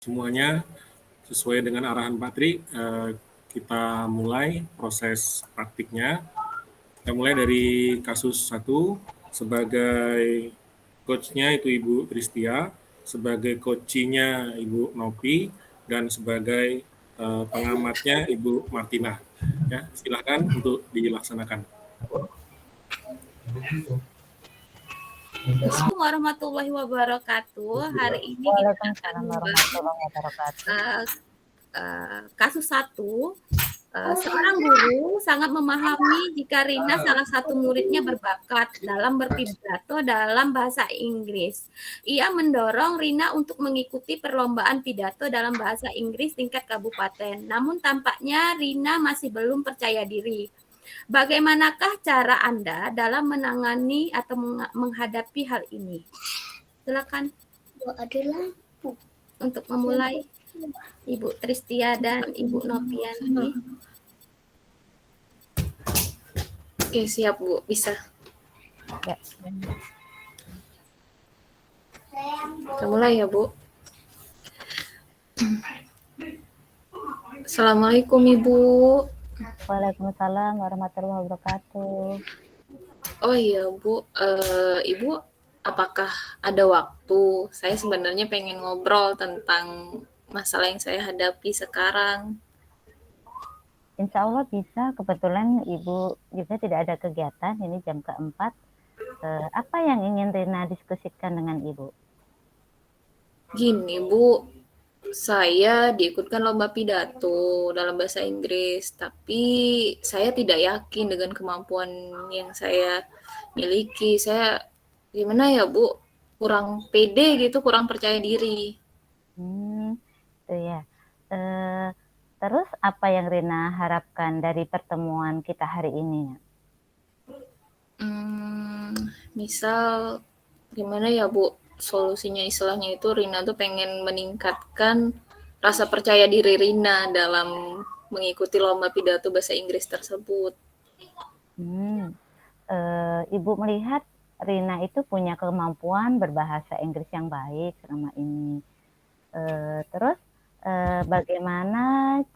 semuanya sesuai dengan arahan Pak Tri, kita mulai proses praktiknya. Kita mulai dari kasus 1, sebagai coach-nya itu Ibu Tristia, sebagai coaching-nya Ibu Nopi, dan sebagai pengamatnya Ibu Martina. Ya, silakan untuk dilaksanakan. Assalamualaikum warahmatullahi wabarakatuh. Hari ini kita akan membahas kasus 1. Seorang guru sangat memahami jika Rina salah satu muridnya berbakat dalam berpidato dalam bahasa Inggris. Ia mendorong Rina untuk mengikuti perlombaan pidato dalam bahasa Inggris tingkat kabupaten. Namun tampaknya Rina masih belum percaya diri. Bagaimanakah cara Anda dalam menangani atau menghadapi hal ini? Silakan untuk memulai, Ibu Tristia dan Ibu Nopianti. Oke, siap Bu, bisa. Ya. Kita mulai ya Bu. Assalamualaikum Ibu. Waalaikumsalam warahmatullahi wabarakatuh. Oh iya Bu, Ibu apakah ada waktu? Saya sebenarnya pengen ngobrol tentang masalah yang saya hadapi sekarang. Insya Allah bisa, kebetulan Ibu juga tidak ada kegiatan, ini jam keempat. Apa yang ingin Rina diskusikan dengan Ibu? Gini Bu, saya diikutkan lomba pidato dalam bahasa Inggris, tapi saya tidak yakin dengan kemampuan yang saya miliki. Saya gimana ya Bu, kurang pede gitu, kurang percaya diri. Itu ya. Terus apa yang Rina harapkan dari pertemuan kita hari ini? Misal gimana ya Bu, solusinya istilahnya itu Rina tuh pengen meningkatkan rasa percaya diri Rina dalam mengikuti lomba pidato bahasa Inggris tersebut. Ibu melihat Rina itu punya kemampuan berbahasa Inggris yang baik selama ini. Terus bagaimana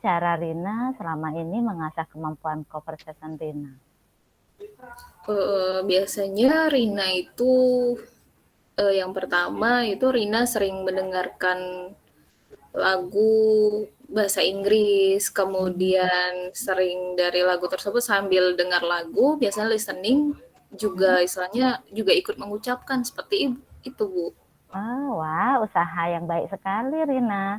cara Rina selama ini mengasah kemampuan conversation Rina? Biasanya Rina itu yang pertama itu Rina sering mendengarkan lagu bahasa Inggris, kemudian sering dari lagu tersebut sambil dengar lagu, biasanya listening juga istilahnya juga ikut mengucapkan seperti itu Bu. Wah, usaha yang baik sekali Rina.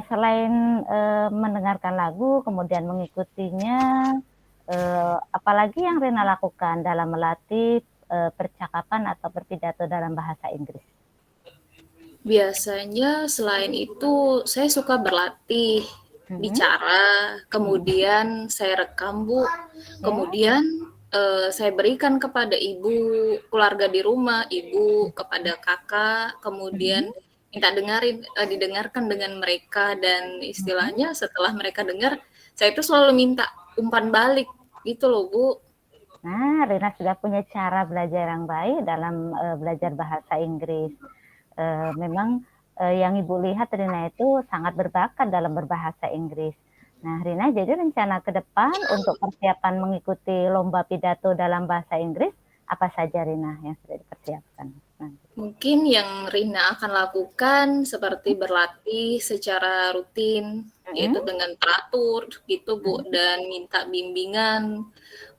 Selain mendengarkan lagu, kemudian mengikutinya, apalagi yang Rina lakukan dalam melatih percakapan atau berpidato dalam bahasa Inggris? Biasanya selain itu saya suka berlatih bicara, kemudian saya rekam Bu, kemudian saya berikan kepada ibu, keluarga di rumah, ibu, kepada kakak, kemudian minta didengarkan dengan mereka, dan istilahnya setelah mereka dengar, saya itu selalu minta umpan balik gitu loh Bu. Nah, Rina sudah punya cara belajar yang baik dalam belajar bahasa Inggris. Memang yang Ibu lihat Rina itu sangat berbakat dalam berbahasa Inggris. Nah, Rina, jadi rencana ke depan untuk persiapan mengikuti lomba pidato dalam bahasa Inggris, apa saja Rina yang sudah dipersiapkan? Mungkin yang Rina akan lakukan seperti berlatih secara rutin, yaitu dengan teratur gitu Bu, dan minta bimbingan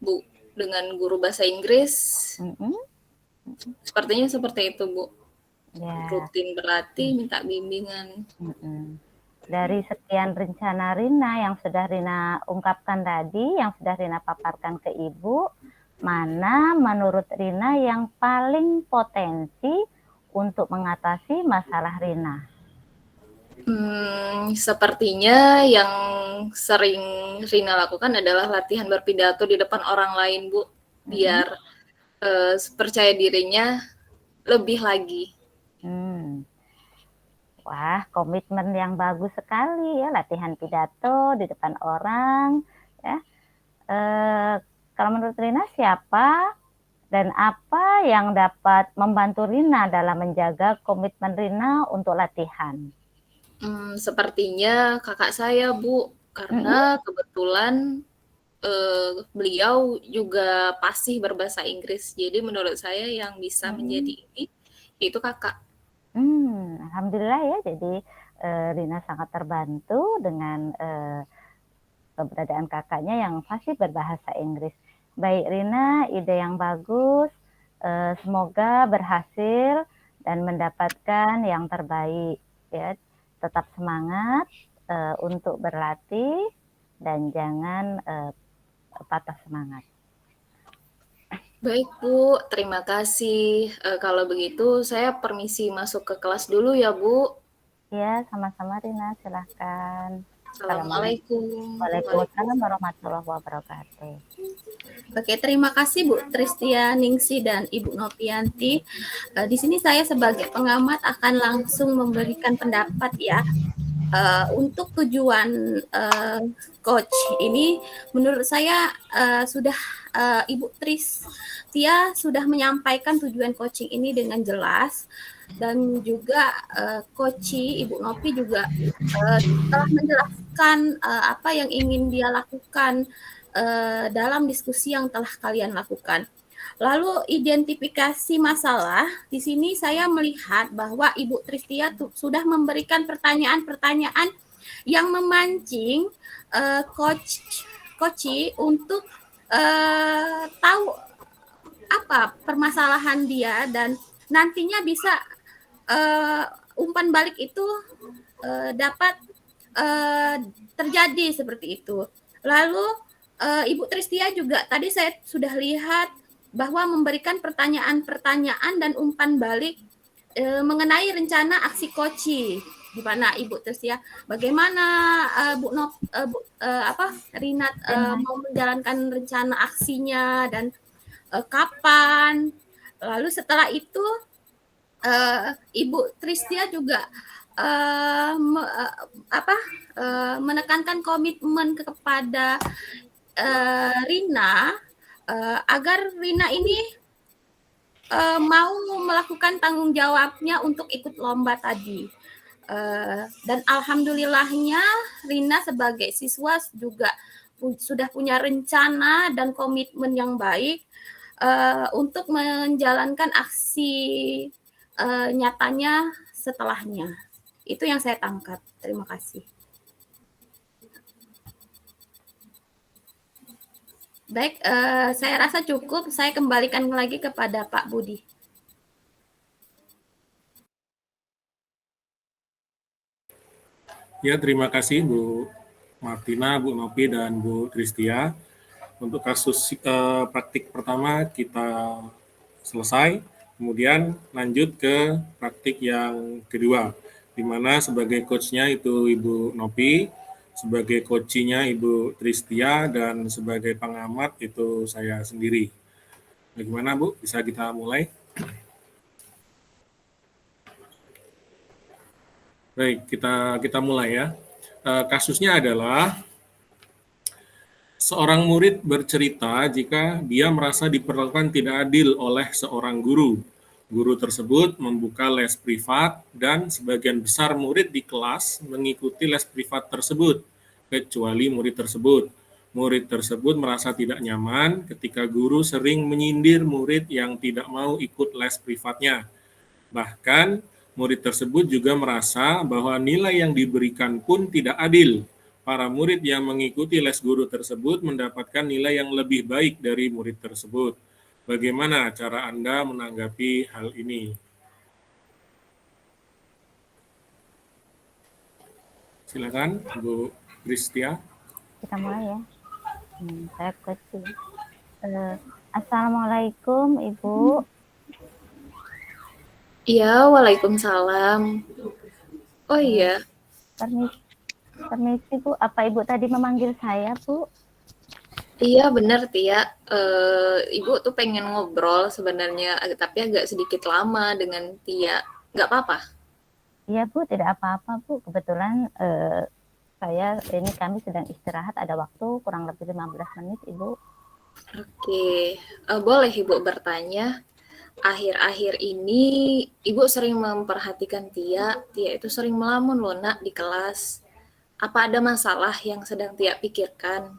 Bu dengan guru bahasa Inggris. Sepertinya seperti itu Bu. Ya. Rutin berlatih, minta bimbingan. Dari sekian rencana Rina yang sudah Rina ungkapkan tadi, yang sudah Rina paparkan ke Ibu, mana menurut Rina yang paling potensi untuk mengatasi masalah Rina? Sepertinya yang sering Rina lakukan adalah latihan berpidato di depan orang lain Bu, biar percaya dirinya lebih lagi. Wah, komitmen yang bagus sekali ya, latihan pidato di depan orang. Ya. Kalau menurut Rina, siapa dan apa yang dapat membantu Rina dalam menjaga komitmen Rina untuk latihan? Sepertinya kakak saya, Bu, karena kebetulan beliau juga fasih berbahasa Inggris. Jadi menurut saya yang bisa menjadi ini itu kakak. Alhamdulillah ya. Jadi Rina sangat terbantu dengan keberadaan kakaknya yang fasih berbahasa Inggris. Baik Rina, ide yang bagus. Semoga berhasil dan mendapatkan yang terbaik. Ya, tetap semangat untuk berlatih dan jangan patah semangat. Baik Bu, terima kasih. Kalau begitu saya permisi masuk ke kelas dulu ya Bu. Ya, sama-sama Rina, silahkan. Assalamualaikum. Waalaikumsalam warahmatullahi wabarakatuh. Oke, terima kasih Bu Tristia Ningsi dan Ibu Nopianti. Di sini saya sebagai pengamat akan langsung memberikan pendapat ya. Untuk tujuan coach ini, menurut saya sudah Ibu Tristia sudah menyampaikan tujuan coaching ini dengan jelas, dan juga coach Ibu Nopi juga telah menjelaskan apa yang ingin dia lakukan dalam diskusi yang telah kalian lakukan. Lalu identifikasi masalah, di sini saya melihat bahwa Ibu Tristia sudah memberikan pertanyaan-pertanyaan yang memancing coach untuk tahu apa permasalahan dia, dan nantinya bisa umpan balik itu dapat terjadi seperti itu. Lalu Ibu Tristia juga tadi saya sudah lihat bahwa memberikan pertanyaan-pertanyaan dan umpan balik mengenai rencana aksi koci, di mana Ibu Tristia bagaimana Rinat mau menjalankan rencana aksinya dan kapan. Lalu setelah itu Ibu Tristia juga menekankan komitmen kepada Rina agar Rina ini mau melakukan tanggung jawabnya untuk ikut lomba tadi. Dan alhamdulillahnya Rina sebagai siswa juga sudah punya rencana dan komitmen yang baik untuk menjalankan aksi nyatanya setelahnya. Itu yang saya tangkap. Terima kasih. Baik, saya rasa cukup. Saya kembalikan lagi kepada Pak Budi. Ya, terima kasih Bu Martina, Bu Nopi, dan Bu Tristia. Untuk kasus praktik pertama kita selesai, kemudian lanjut ke praktik yang kedua, di mana sebagai coach-nya itu Ibu Nopi, sebagai coach-nya Ibu Tristia, dan sebagai pengamat itu saya sendiri. Bagaimana Bu? Bisa kita mulai? Baik, kita mulai ya. Kasusnya adalah seorang murid bercerita jika dia merasa diperlakukan tidak adil oleh seorang guru. Guru tersebut membuka les privat dan sebagian besar murid di kelas mengikuti les privat tersebut, kecuali murid tersebut. Murid tersebut merasa tidak nyaman ketika guru sering menyindir murid yang tidak mau ikut les privatnya. Bahkan, murid tersebut juga merasa bahwa nilai yang diberikan pun tidak adil. Para murid yang mengikuti les guru tersebut mendapatkan nilai yang lebih baik dari murid tersebut. Bagaimana cara Anda menanggapi hal ini? Silakan, Bu Tristia. Kita mulai ya. Saya kecil. Assalamualaikum Ibu. Iya, waalaikumsalam. Oh iya. Permisi Bu, apa Ibu tadi memanggil saya Bu? Iya benar Tia, Ibu tuh pengen ngobrol sebenarnya, tapi agak sedikit lama dengan Tia, nggak apa-apa? Iya Bu, tidak apa-apa Bu, kebetulan kami sedang istirahat, ada waktu kurang lebih 15 menit Ibu. Oke, boleh Ibu bertanya, akhir-akhir ini Ibu sering memperhatikan Tia itu sering melamun loh nak di kelas. Apa ada masalah yang sedang Tia pikirkan?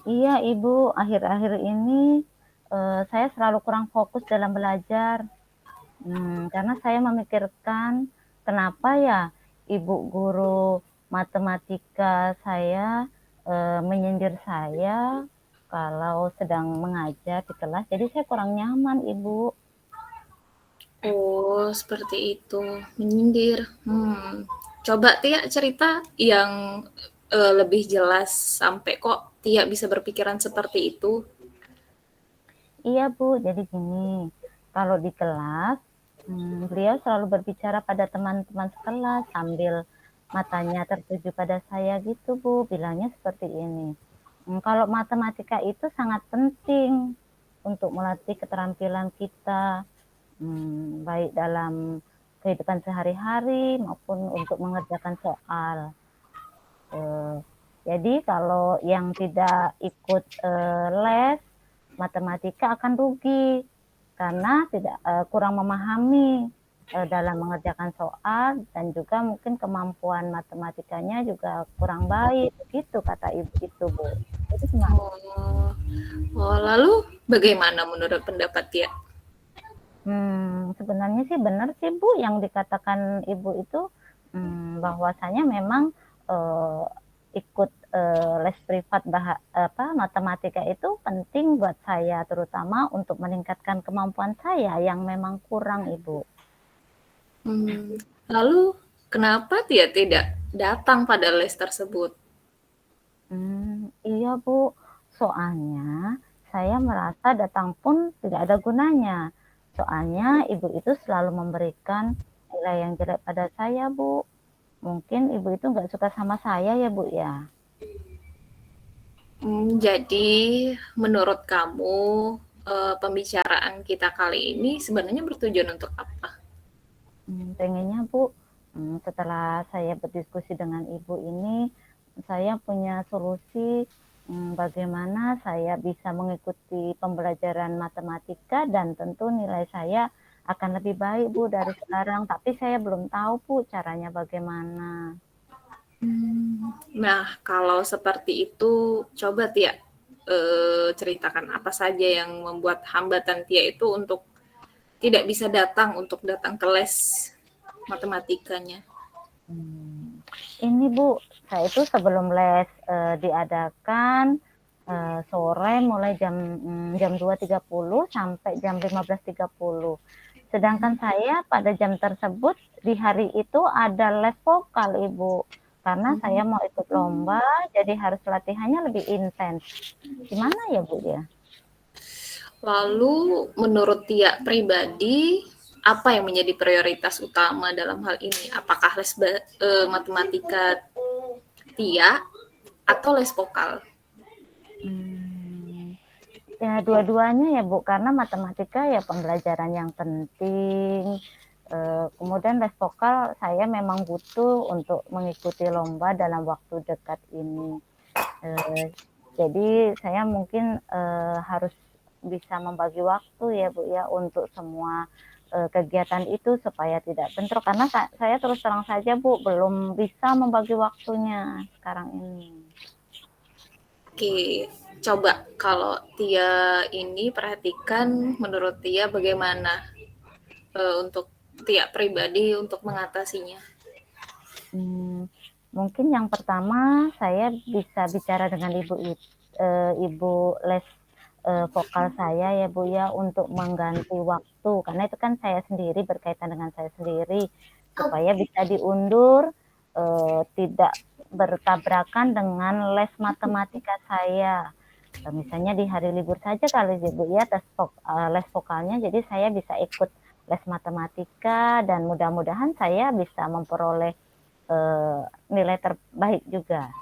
Iya Ibu, akhir-akhir ini saya selalu kurang fokus dalam belajar. Karena saya memikirkan kenapa ya Ibu guru matematika saya menyindir saya kalau sedang mengajar di kelas. Jadi saya kurang nyaman Ibu. Oh, seperti itu. Menyindir. Coba Tia cerita yang lebih jelas sampai kok Tia bisa berpikiran seperti itu. Iya Bu, jadi gini, kalau di kelas beliau selalu berbicara pada teman-teman sekelas sambil matanya tertuju pada saya gitu Bu, bilangnya seperti ini. Kalau matematika itu sangat penting untuk melatih keterampilan kita, baik dalam kehidupan sehari-hari maupun untuk mengerjakan soal. Jadi kalau yang tidak ikut les matematika akan rugi karena tidak kurang memahami dalam mengerjakan soal dan juga mungkin kemampuan matematikanya juga kurang baik, begitu kata ibu itu Bu. Jadi gimana? Lalu bagaimana menurut pendapat Tia? Sebenarnya sih benar sih Bu yang dikatakan ibu itu, bahwasanya memang ikut les privat matematika itu penting buat saya, terutama untuk meningkatkan kemampuan saya yang memang kurang Ibu. Lalu kenapa Tia tidak datang pada les tersebut? Iya Bu, soalnya saya merasa datang pun tidak ada gunanya. Soalnya ibu itu selalu memberikan nilai yang jelek pada saya Bu. Mungkin ibu itu nggak suka sama saya ya Bu ya. Jadi menurut kamu pembicaraan kita kali ini sebenarnya bertujuan untuk apa? Pengennya Bu, setelah saya berdiskusi dengan ibu ini, saya punya solusi bagaimana saya bisa mengikuti pembelajaran matematika dan tentu nilai saya akan lebih baik Bu dari sekarang. Tapi saya belum tahu Bu caranya bagaimana. Nah, kalau seperti itu, coba Tia ceritakan apa saja yang membuat hambatan Tia itu untuk tidak bisa datang ke les matematikanya. Ini Bu, saya itu sebelum les diadakan sore mulai jam 2.30 sampai jam 15.30. Sedangkan saya pada jam tersebut di hari itu ada les vokal Ibu. Karena saya mau ikut lomba, jadi harus latihannya lebih intens. Gimana ya Bu ya? Lalu menurut Tia pribadi, apa yang menjadi prioritas utama dalam hal ini? Apakah les matematika Tia atau les vokal? Ya dua-duanya ya Bu, karena matematika ya pembelajaran yang penting. Kemudian les vokal saya memang butuh untuk mengikuti lomba dalam waktu dekat ini. Jadi saya mungkin harus bisa membagi waktu ya Bu ya untuk semua kegiatan itu supaya tidak bentrok, karena saya terus terang saja Bu belum bisa membagi waktunya sekarang ini. Oke, coba kalau Tia ini perhatikan menurut Tia bagaimana untuk Tia pribadi untuk mengatasinya. Mungkin yang pertama saya bisa bicara dengan ibu les vokal saya ya Bu ya untuk mengganti waktu, karena itu kan saya sendiri berkaitan dengan saya sendiri, supaya bisa diundur tidak bertabrakan dengan les matematika saya. Misalnya di hari libur saja kali Bu ya les vokalnya, jadi saya bisa ikut les matematika dan mudah-mudahan saya bisa memperoleh nilai terbaik juga.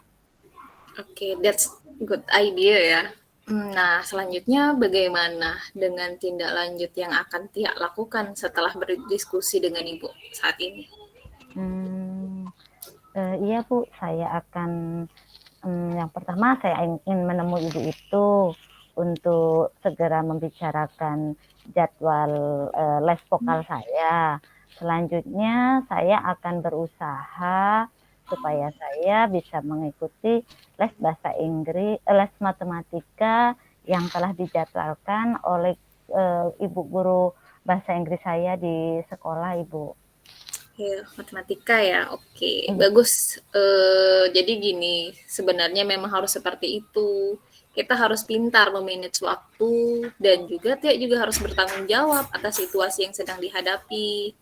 Oke, that's good idea ya. Nah, selanjutnya bagaimana dengan tindak lanjut yang akan Tia lakukan setelah berdiskusi dengan Ibu saat ini? Iya Bu, saya akan yang pertama saya ingin menemui ibu itu untuk segera membicarakan jadwal les vokal saya. Selanjutnya saya akan berusaha supaya saya bisa mengikuti les bahasa Inggris, les matematika yang telah dijadwalkan oleh Ibu guru bahasa Inggris saya di sekolah, Ibu. Ya, matematika ya, oke, Iya. bagus. Jadi gini, sebenarnya memang harus seperti itu. Kita harus pintar memanage waktu dan juga harus bertanggung jawab atas situasi yang sedang dihadapi.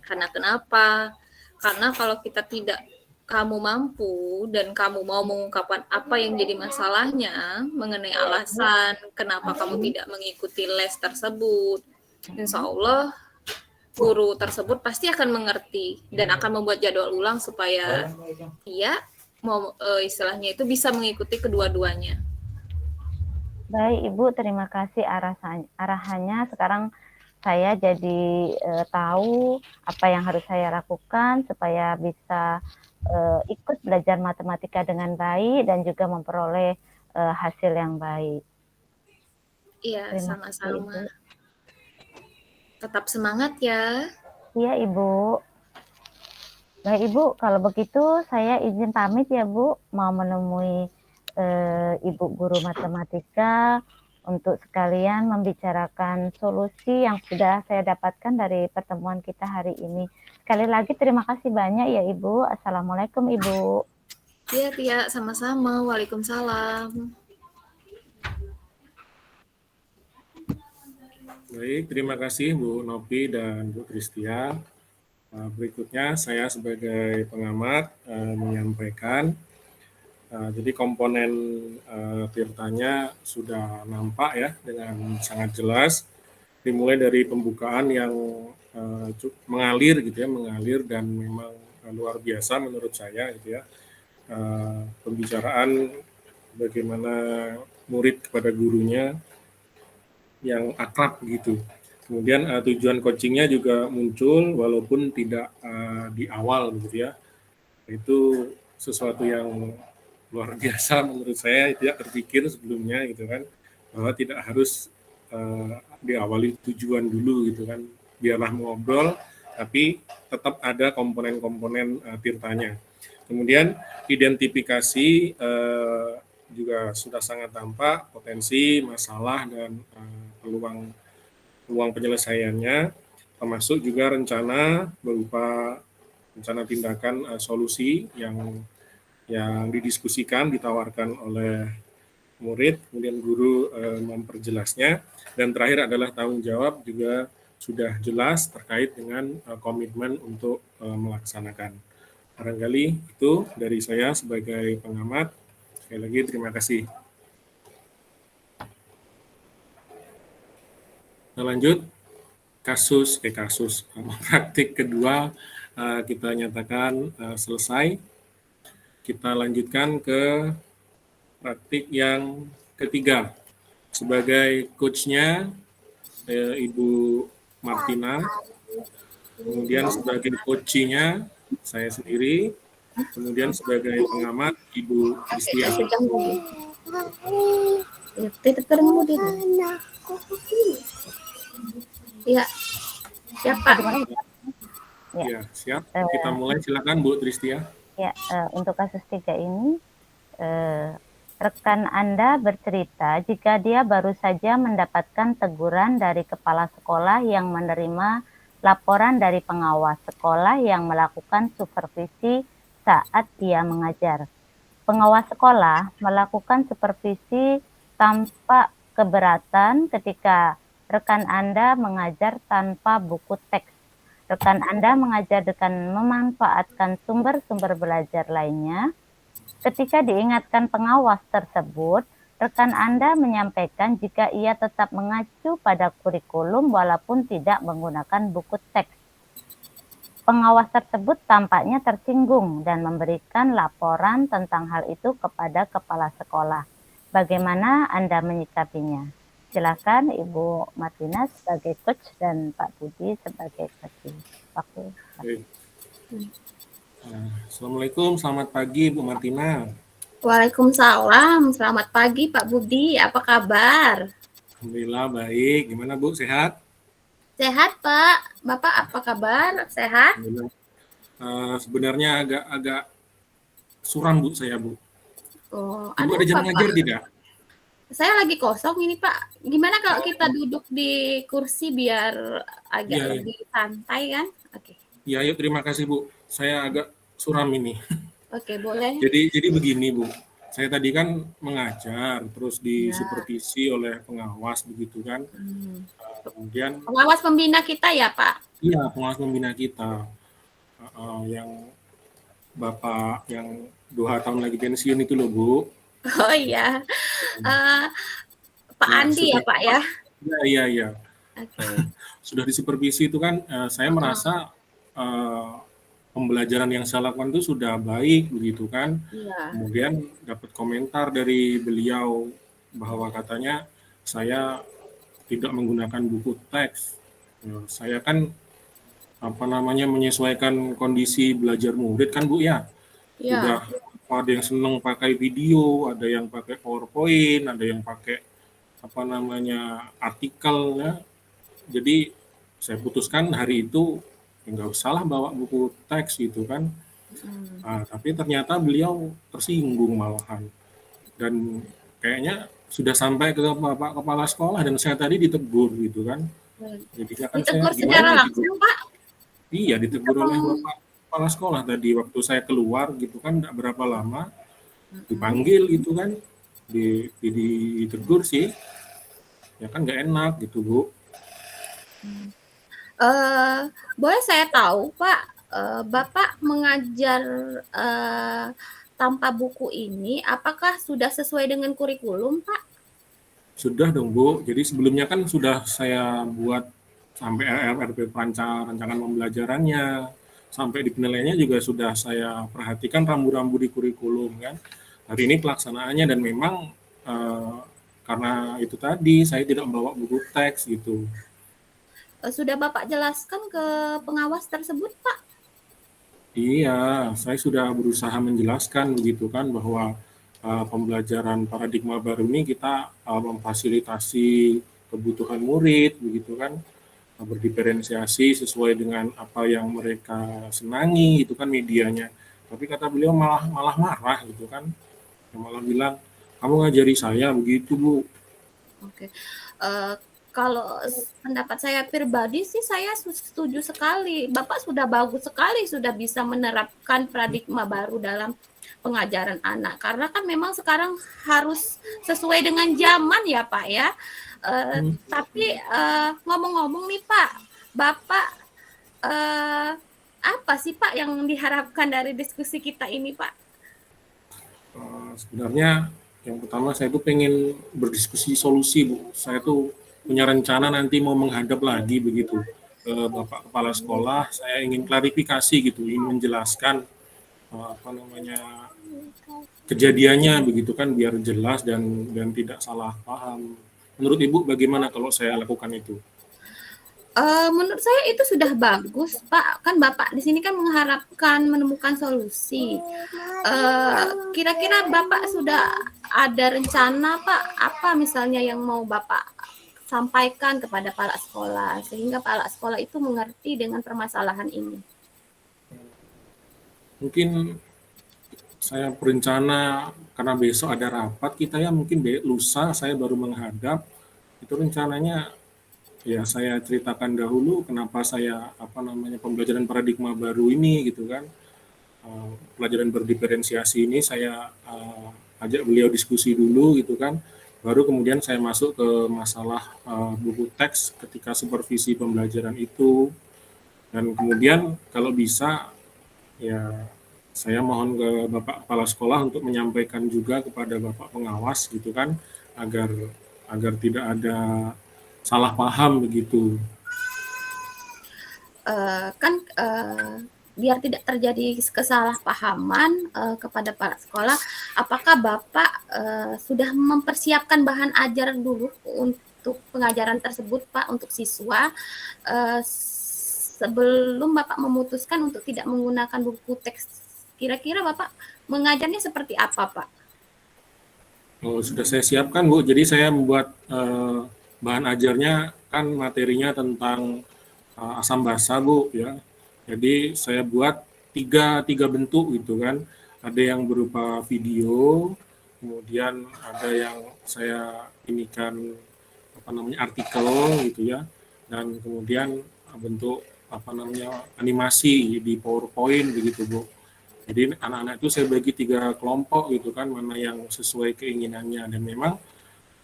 Karena kenapa? Karena kalau kita tidak kamu mampu dan kamu mau mengungkapkan apa yang jadi masalahnya mengenai alasan kenapa kamu tidak mengikuti les tersebut, insya Allah guru tersebut pasti akan mengerti dan akan membuat jadwal ulang supaya dia mau istilahnya itu bisa mengikuti kedua-duanya. Baik, Ibu, terima kasih arahannya. Sekarang saya jadi tahu apa yang harus saya lakukan supaya bisa ikut belajar matematika dengan baik dan juga memperoleh hasil yang baik. Iya, Terima kasih, sama-sama. Ibu. Tetap semangat ya. Iya, Ibu. Baik, Ibu, kalau begitu saya izin pamit ya, Bu. Mau menemui Ibu guru matematika untuk sekalian membicarakan solusi yang sudah saya dapatkan dari pertemuan kita hari ini. Sekali lagi terima kasih banyak ya, Ibu. Assalamualaikum, Ibu. Iya, Tia, sama-sama. Waalaikumsalam. Baik, terima kasih Bu Novi dan Bu Tristia. Berikutnya saya sebagai pengamat menyampaikan. Jadi komponen Tirtanya sudah nampak ya dengan sangat jelas. Dimulai dari pembukaan yang mengalir gitu ya, mengalir dan memang luar biasa menurut saya gitu ya. Pembicaraan bagaimana murid kepada gurunya yang akrab gitu. Kemudian tujuan coachingnya juga muncul walaupun tidak di awal gitu ya. Itu sesuatu yang luar biasa menurut saya, tidak terpikir sebelumnya gitu kan, bahwa tidak harus diawali tujuan dulu gitu kan. Biarlah ngobrol tapi tetap ada komponen-komponen Tirtanya. Kemudian identifikasi juga sudah sangat tampak potensi, masalah, dan peluang penyelesaiannya, termasuk juga rencana berupa rencana tindakan solusi yang didiskusikan, ditawarkan oleh murid, kemudian guru memperjelasnya, dan terakhir adalah tanggung jawab juga sudah jelas terkait dengan komitmen untuk melaksanakan. Barangkali itu dari saya sebagai pengamat. Sekali lagi terima kasih. Kita lanjut kasus praktik kedua kita nyatakan selesai. Kita lanjutkan ke praktik yang ketiga. Sebagai coachnya Ibu Martina, kemudian sebagai coachingnya saya sendiri, kemudian sebagai pengamat Ibu Tristia. Ya, siapa? Ya, siap. Kita mulai, silakan Bu Tristia. Ya, untuk kasus 3 ini, rekan Anda bercerita jika dia baru saja mendapatkan teguran dari kepala sekolah yang menerima laporan dari pengawas sekolah yang melakukan supervisi saat dia mengajar. Pengawas sekolah melakukan supervisi tanpa keberatan ketika rekan Anda mengajar tanpa buku teks. Rekan Anda mengajar dengan memanfaatkan sumber-sumber belajar lainnya. Ketika diingatkan pengawas tersebut, rekan Anda menyampaikan jika ia tetap mengacu pada kurikulum walaupun tidak menggunakan buku teks. Pengawas tersebut tampaknya tersinggung dan memberikan laporan tentang hal itu kepada kepala sekolah. Bagaimana Anda menyikapinya? Silakan Ibu Martina sebagai coach dan Pak Budi sebagai coach. Assalamualaikum, selamat pagi Bu Martina. Waalaikumsalam. Selamat pagi Pak Budi. Apa kabar? Alhamdulillah baik. Gimana Bu, sehat? Sehat Pak. Bapak apa kabar? Sehat? Alhamdulillah. Sebenarnya agak suram Bu saya Bu. Oh, Ibu ada ada jam apa ngajar Pak? tidak? Saya lagi kosong ini Pak. Gimana kalau kita duduk di kursi biar agak Iya, iya. lebih santai kan? Oke. Ya, yuk terima kasih Bu. Saya agak suram ini. Oke, boleh. Jadi begini Bu. Saya tadi kan mengajar, terus Ya. disupervisi oleh pengawas begitu kan. Kemudian Pengawas pembina kita ya Pak? iya pengawas pembina kita yang Bapak yang 2 tahun lagi pensiun itu loh Bu. Oh iya. Eh, Pak Ya, Andi ya sudah. Pak ya? Iya. Oke. Sudah disupervisi itu kan saya merasa pembelajaran yang saya lakukan itu sudah baik begitu kan. Iya. Kemudian dapat komentar dari beliau bahwa katanya saya tidak menggunakan buku teks. Saya kan menyesuaikan kondisi belajar murid kan Bu ya. Iya. Udah ada yang seneng pakai video, ada yang pakai PowerPoint, ada yang pakai artikel ya. Jadi saya putuskan hari itu nggak usah lah bawa buku teks gitu kan. Tapi ternyata beliau tersinggung malahan. Dan kayaknya sudah sampai ke Bapak Kepala Sekolah dan saya tadi ditegur gitu kan. Jadi kan saya Ditegur secara gimana gitu. langsung Pak? Iya, ditegur oleh Bapak Kepala Sekolah tadi waktu saya keluar gitu kan, nggak berapa lama dipanggil gitu kan, ditegur sih, ya kan nggak enak gitu Bu. Boleh saya tahu Pak, Bapak mengajar tanpa buku ini, apakah sudah sesuai dengan kurikulum Pak? Sudah dong Bu, jadi sebelumnya kan sudah saya buat sampai RRP rancangan pembelajarannya, sampai di penilaiannya juga sudah saya perhatikan rambu-rambu di kurikulum kan. Hari ini pelaksanaannya dan memang karena itu tadi saya tidak membawa buku teks gitu. Sudah Bapak jelaskan ke pengawas tersebut Pak? Iya, saya sudah berusaha menjelaskan begitu kan bahwa pembelajaran paradigma baru ini kita memfasilitasi kebutuhan murid begitu kan, berdiferensiasi sesuai dengan apa yang mereka senangi gitu kan medianya. Tapi kata beliau malah marah gitu kan, malah bilang kamu ngajari saya begitu Bu. Oke. Kalau pendapat saya pribadi sih saya setuju sekali. Bapak sudah bagus sekali, sudah bisa menerapkan paradigma baru dalam pengajaran anak. Karena kan memang sekarang harus sesuai dengan zaman ya Pak ya. Tapi ngomong-ngomong nih Pak, Bapak apa sih Pak yang diharapkan dari diskusi kita ini Pak? Sebenarnya yang pertama saya tuh pengen berdiskusi solusi Bu. Saya tuh punya rencana nanti mau menghadap lagi begitu ke Bapak Kepala Sekolah. Saya ingin klarifikasi gitu, ingin menjelaskan kejadiannya begitu kan biar jelas dan tidak salah paham. Menurut Ibu bagaimana kalau saya lakukan itu? Menurut saya itu sudah bagus, Pak. Kan Bapak di sini kan mengharapkan menemukan solusi. Kira-kira Bapak sudah ada rencana, Pak? Apa misalnya yang mau Bapak sampaikan kepada kepala sekolah sehingga kepala sekolah itu mengerti dengan permasalahan ini? Mungkin saya berencana karena besok ada rapat kita ya, mungkin lusa saya baru menghadap. Itu rencananya ya saya ceritakan dahulu kenapa saya pembelajaran paradigma baru ini gitu kan. Pelajaran berdiferensiasi ini saya ajak beliau diskusi dulu gitu kan. Baru kemudian saya masuk ke masalah buku teks ketika supervisi pembelajaran itu. Dan kemudian kalau bisa ya saya mohon ke Bapak Kepala Sekolah untuk menyampaikan juga kepada Bapak Pengawas gitu kan agar tidak ada salah paham begitu. Biar tidak terjadi kesalahpahaman kepada para sekolah, apakah Bapak sudah mempersiapkan bahan ajar dulu untuk pengajaran tersebut, Pak, untuk siswa sebelum Bapak memutuskan untuk tidak menggunakan buku teks? Kira-kira Bapak mengajarnya seperti apa, Pak? Oh, sudah saya siapkan, Bu. Jadi saya membuat bahan ajarnya kan materinya tentang asam basa, Bu, ya. Jadi saya buat tiga bentuk gitu kan. Ada yang berupa video, kemudian ada yang saya inikan apa namanya artikel gitu ya, dan kemudian bentuk apa namanya animasi di PowerPoint begitu, Bu. Jadi anak-anak itu saya bagi 3 kelompok gitu kan, mana yang sesuai keinginannya, dan memang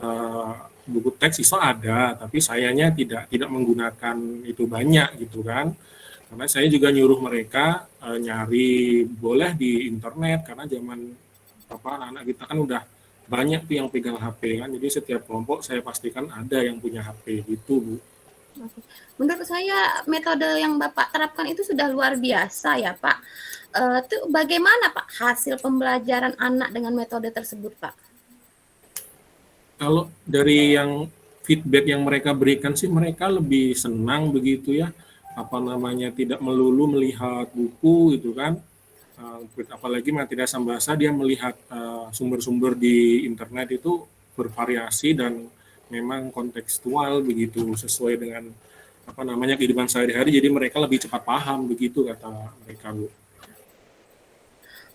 eh, buku teks ISO ada, tapi sayanya tidak menggunakan itu banyak gitu kan. Karena saya juga nyuruh mereka nyari boleh di internet, karena zaman apa anak-anak kita kan udah banyak tuh yang pegang HP kan. Jadi setiap kelompok saya pastikan ada yang punya HP gitu, Bu. Oke. Menurut saya metode yang Bapak terapkan itu sudah luar biasa ya Pak. Itu bagaimana Pak hasil pembelajaran anak dengan metode tersebut Pak? Kalau dari yang feedback yang mereka berikan sih mereka lebih senang begitu ya, apa namanya tidak melulu melihat buku gitu kan. Apalagi materi asam basa dia melihat sumber-sumber di internet itu bervariasi dan memang kontekstual begitu sesuai dengan apa namanya kehidupan sehari-hari, jadi mereka lebih cepat paham begitu kata mereka, Bu.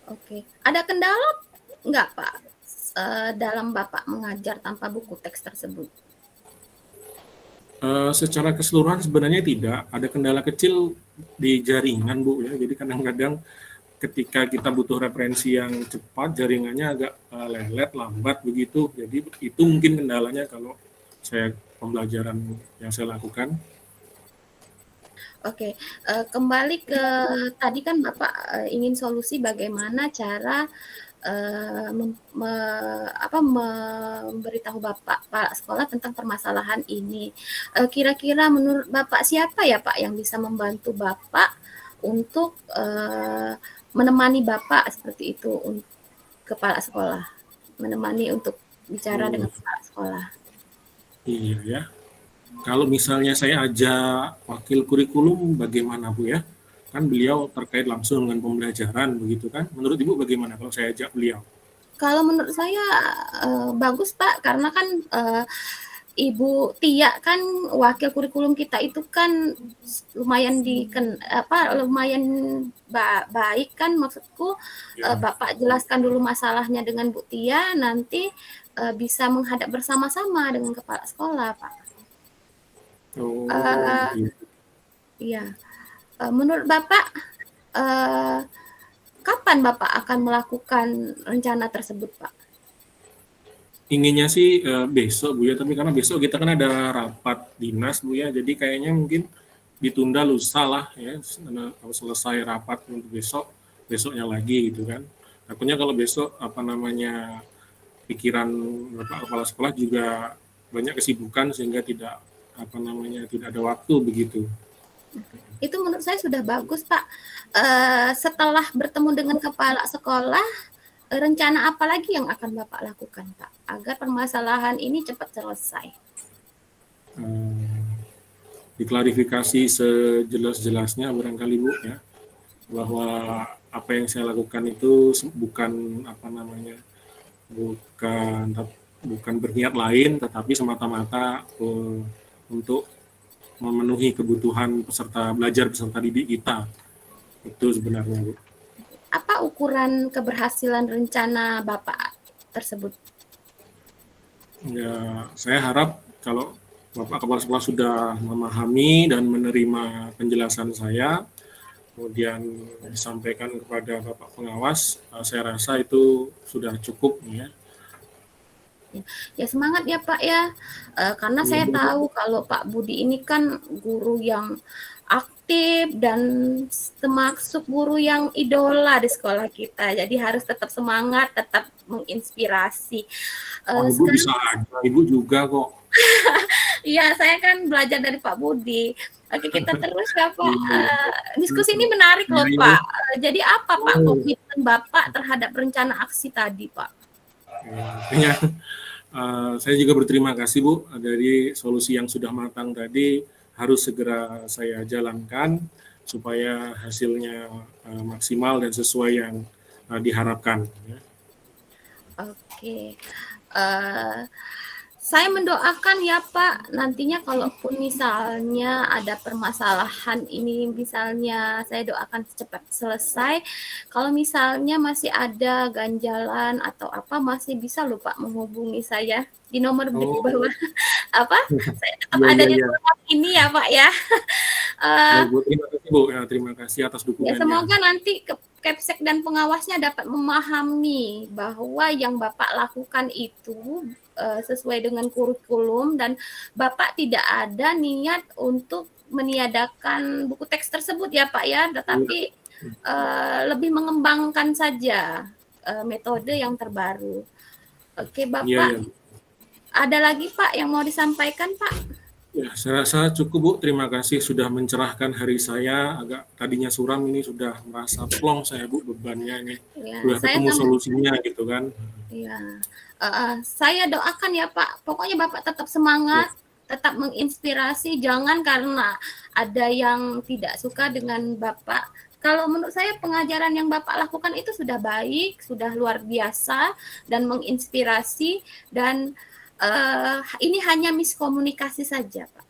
Oke. Ada kendala nggak Pak dalam Bapak mengajar tanpa buku teks tersebut? Secara keseluruhan sebenarnya tidak ada kendala kecil di jaringan, Bu, ya. Jadi kadang-kadang ketika kita butuh referensi yang cepat, jaringannya agak lelet, lambat begitu. Jadi itu mungkin kendalanya kalau saya pembelajaran yang saya lakukan. Oke, kembali ke tadi kan Bapak ingin solusi bagaimana cara memberitahu Bapak Pak sekolah tentang permasalahan ini. Kira-kira menurut Bapak siapa ya Pak yang bisa membantu Bapak untuk menemani Bapak seperti itu kepala sekolah, menemani untuk bicara dengan kepala sekolah? Iya ya. Kalau misalnya saya ajak wakil kurikulum, bagaimana, Bu, ya? Kan beliau terkait langsung dengan pembelajaran begitu kan. Menurut Ibu bagaimana kalau saya ajak beliau? Kalau menurut saya bagus Pak, karena kan Ibu Tia kan wakil kurikulum kita itu kan lumayan lumayan baik kan, maksudku Ya. Bapak jelaskan dulu masalahnya dengan Bu Tia, nanti bisa menghadap bersama-sama dengan kepala sekolah Pak. Oh, Iya. Menurut Bapak kapan Bapak akan melakukan rencana tersebut Pak? inginnya sih besok, Bu, ya, tapi karena besok kita kan ada rapat dinas, Bu, ya, jadi kayaknya mungkin ditunda lusa lah ya, kalau selesai rapat untuk besoknya lagi gitu kan. Takutnya kalau besok apa namanya pikiran Bapak kepala sekolah juga banyak kesibukan sehingga tidak apa namanya tidak ada waktu begitu. Itu menurut saya sudah bagus Pak. Setelah bertemu dengan kepala sekolah, rencana apa lagi yang akan Bapak lakukan Pak agar permasalahan ini cepat selesai? Diklarifikasi sejelas-jelasnya barangkali, Bu, ya, bahwa apa yang saya lakukan itu bukan apa namanya bukan berniat lain, tetapi semata-mata untuk memenuhi kebutuhan peserta didik kita. Itu sebenarnya, Bu. Apa ukuran keberhasilan rencana Bapak tersebut? Ya, saya harap kalau Bapak Kepala Sekolah sudah memahami dan menerima penjelasan saya, kemudian disampaikan kepada Bapak Pengawas, saya rasa itu sudah cukup ya. Ya semangat ya Pak ya, karena saya tahu kalau Pak Budi ini kan guru yang aktif dan termasuk guru yang idola di sekolah kita. Jadi harus tetap semangat, tetap menginspirasi. Ibu bisa aja, Ibu juga kok. Iya, saya kan belajar dari Pak Budi. Oke, kita terus ya Pak. Diskusi ini menarik loh Pak. Jadi apa Pak komitmen Bapak terhadap rencana aksi tadi Pak? Ya, saya juga berterima kasih Bu dari solusi yang sudah matang tadi, harus segera saya jalankan supaya hasilnya maksimal dan sesuai yang diharapkan. Ya. Oke, Saya mendoakan ya Pak, nantinya kalaupun misalnya ada permasalahan ini, misalnya saya doakan cepat selesai. Kalau misalnya masih ada ganjalan atau apa, masih bisa loh Pak menghubungi saya di nomor di Oh, bawah apa? Saya tetap iya ada iya di iya. nomor ini ya Pak ya. Eh, Baik Bu, terima kasih Bu. Ya, terima kasih atas Ya, dukungannya. semoga nanti Kepsek dan pengawasnya dapat memahami bahwa yang Bapak lakukan itu sesuai dengan kurikulum dan Bapak tidak ada niat untuk meniadakan buku teks tersebut ya Pak ya, tetapi lebih mengembangkan saja metode yang terbaru. Oke Iya iya. Bapak, ada lagi Pak yang mau disampaikan Pak? Ya, saya rasa cukup Bu. Terima kasih sudah mencerahkan hari saya. Agak tadinya suram, ini sudah merasa plong saya Bu bebannya ini. Ya, Sudah saya ketemu solusinya gitu kan. Iya, saya doakan ya Pak, pokoknya Bapak tetap semangat, tetap menginspirasi, jangan karena ada yang tidak suka dengan Bapak. Kalau menurut saya pengajaran yang Bapak lakukan itu sudah baik, sudah luar biasa dan menginspirasi dan ini hanya miskomunikasi saja Pak.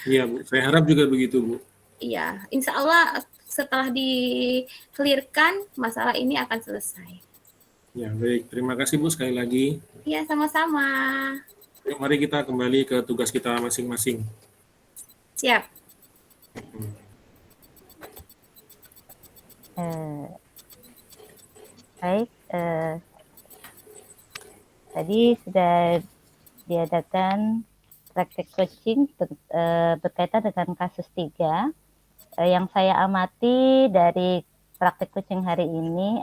Iya Bu, saya harap juga begitu Bu. Iya, insya Allah setelah di-clearkan masalah ini akan selesai. Ya baik, terima kasih Bu sekali lagi. Iya, sama-sama. Yuk, mari kita kembali ke tugas kita masing-masing. Siap. Baik, tadi sudah diadakan praktek coaching berkaitan dengan kasus 3. Yang saya amati dari praktek coaching hari ini,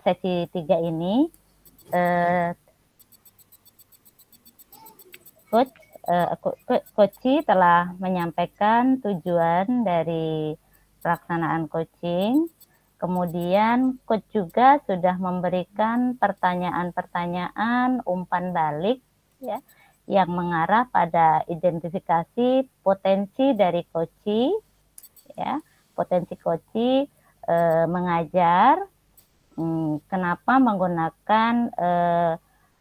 sesi 3 ini, coach telah menyampaikan tujuan dari pelaksanaan coaching. Kemudian coach juga sudah memberikan pertanyaan-pertanyaan umpan balik ya yang mengarah pada identifikasi potensi dari coach ya, potensi coach mengajar kenapa menggunakan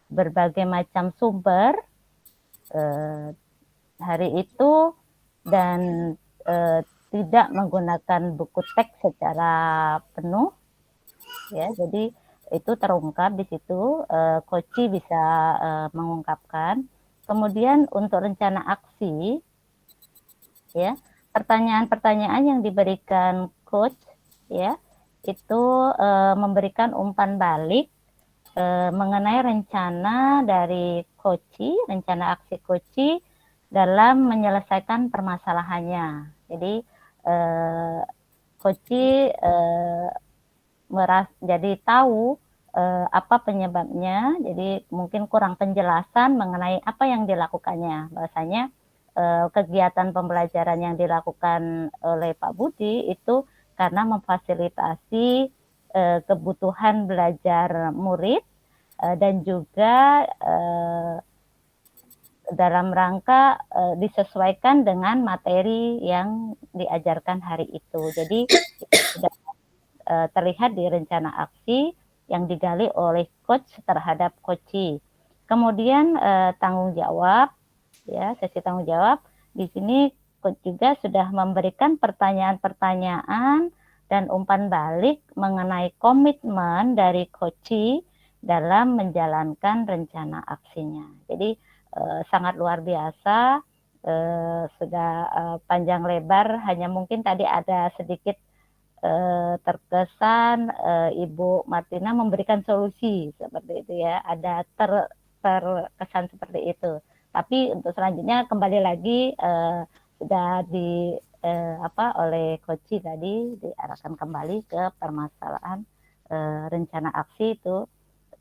berbagai macam sumber hari itu dan tidak menggunakan buku teks secara penuh ya, jadi itu terungkap di situ, coach bisa mengungkapkan. Kemudian untuk rencana aksi ya, pertanyaan-pertanyaan yang diberikan coach ya itu memberikan umpan balik mengenai rencana dari coach, rencana aksi coach dalam menyelesaikan permasalahannya. Jadi coach jadi tahu apa penyebabnya, jadi mungkin kurang penjelasan mengenai apa yang dilakukannya. Bahasanya kegiatan pembelajaran yang dilakukan oleh Pak Budi itu karena memfasilitasi kebutuhan belajar murid dan juga dalam rangka disesuaikan dengan materi yang diajarkan hari itu. Jadi sudah terlihat di rencana aksi yang digali oleh coach terhadap coach. Kemudian tanggung jawab ya, sesi tanggung jawab. Di sini coach juga sudah memberikan pertanyaan-pertanyaan dan umpan balik mengenai komitmen dari coach dalam menjalankan rencana aksinya. Jadi sangat luar biasa, sudah panjang lebar, hanya mungkin tadi ada sedikit terkesan Ibu Martina memberikan solusi seperti itu ya, ada terkesan seperti itu. Tapi untuk selanjutnya kembali lagi sudah oleh coach tadi diarahkan kembali ke permasalahan rencana aksi itu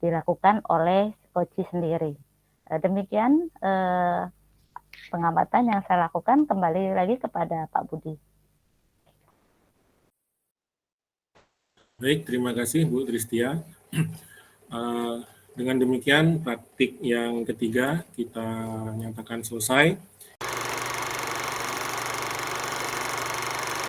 dilakukan oleh coach sendiri. Demikian pengamatan yang saya lakukan, kembali lagi kepada Pak Budi. Baik, terima kasih Bu Tristia. Dengan demikian praktik yang ketiga kita nyatakan selesai.